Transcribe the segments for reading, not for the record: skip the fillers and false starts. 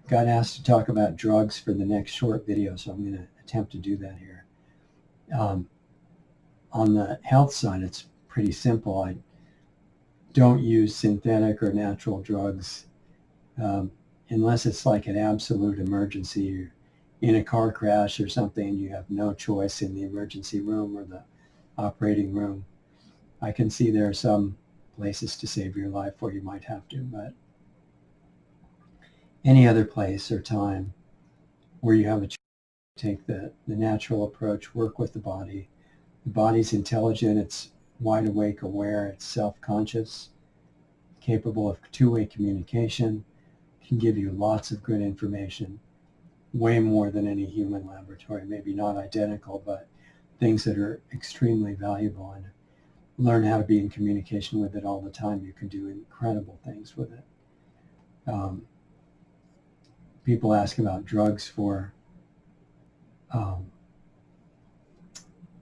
got asked to talk about drugs for the next short video, so I'm going to attempt to do that here. On the health side, it's pretty simple. I don't use synthetic or natural drugs unless it's like an absolute emergency. You're in a car crash or something, you have no choice in the emergency room or the operating room. I can see there are some places to save your life where you might have to, but any other place or time where you have a choice, take the natural approach, work with the body. The body's intelligent, it's wide awake, aware, it's self-conscious, capable of two-way communication, can give you lots of good information, way more than any human laboratory, maybe not identical, but things that are extremely valuable, and learn how to be in communication with it all the time. You can do incredible things with it. People ask about drugs for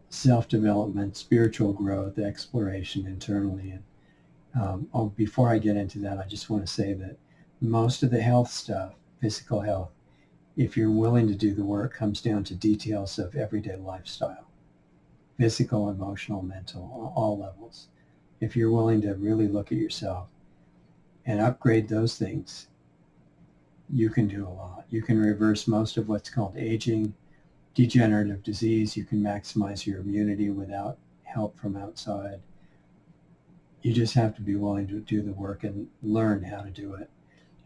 self-development, spiritual growth, exploration internally. And before I get into that, I just want to say that most of the health stuff, physical health, if you're willing to do the work, comes down to details of everyday lifestyle, physical, emotional, mental, all levels. If you're willing to really look at yourself and upgrade those things, you can do a lot. You can reverse most of what's called aging, degenerative disease. You can maximize your immunity without help from outside. You just have to be willing to do the work and learn how to do it.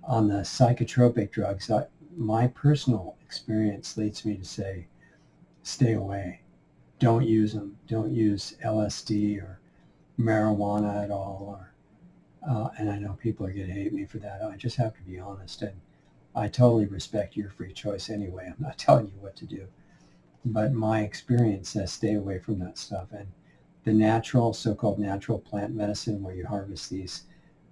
On the psychotropic drugs, my personal experience leads me to say, stay away. Don't use them. Don't use LSD or marijuana at all. And I know people are going to hate me for that. I just have to be honest. And I totally respect your free choice anyway. I'm not telling you what to do. But my experience says stay away from that stuff. And the natural, so-called natural plant medicine, where you harvest these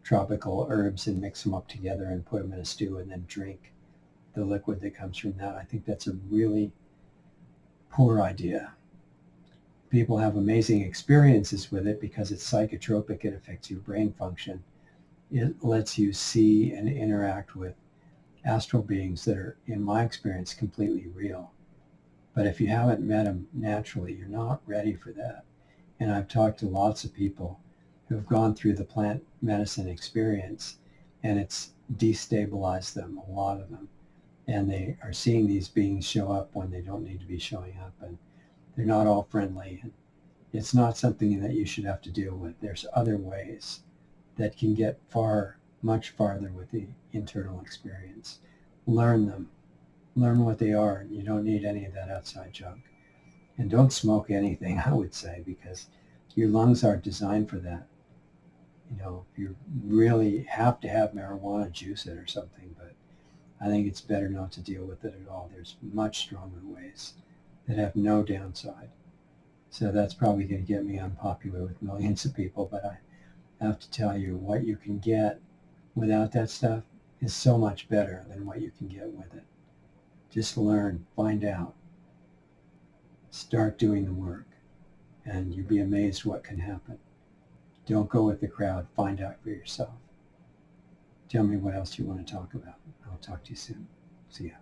tropical herbs and mix them up together and put them in a stew and then drink the liquid that comes from that, I think that's a really poor idea. People have amazing experiences with it because it's psychotropic. It affects your brain function. It lets you see and interact with astral beings that are, in my experience, completely real. But if you haven't met them naturally, you're not ready for that. And I've talked to lots of people who've gone through the plant medicine experience, and it's destabilized them, a lot of them. And they are seeing these beings show up when they don't need to be showing up, and they're not all friendly. And it's not something that you should have to deal with. There's other ways that can get much farther with the internal experience. Learn them. Learn what they are. You don't need any of that outside junk. And don't smoke anything, I would say, because your lungs aren't designed for that. You know, you really have to have marijuana, juice it or something, but I think it's better not to deal with it at all. There's much stronger ways that have no downside. So that's probably going to get me unpopular with millions of people, but I have to tell you, what you can get without that stuff is so much better than what you can get with it. Just learn, find out, start doing the work, and you'll be amazed what can happen. Don't go with the crowd. Find out for yourself. Tell me what else you want to talk about. I'll talk to you soon. See ya.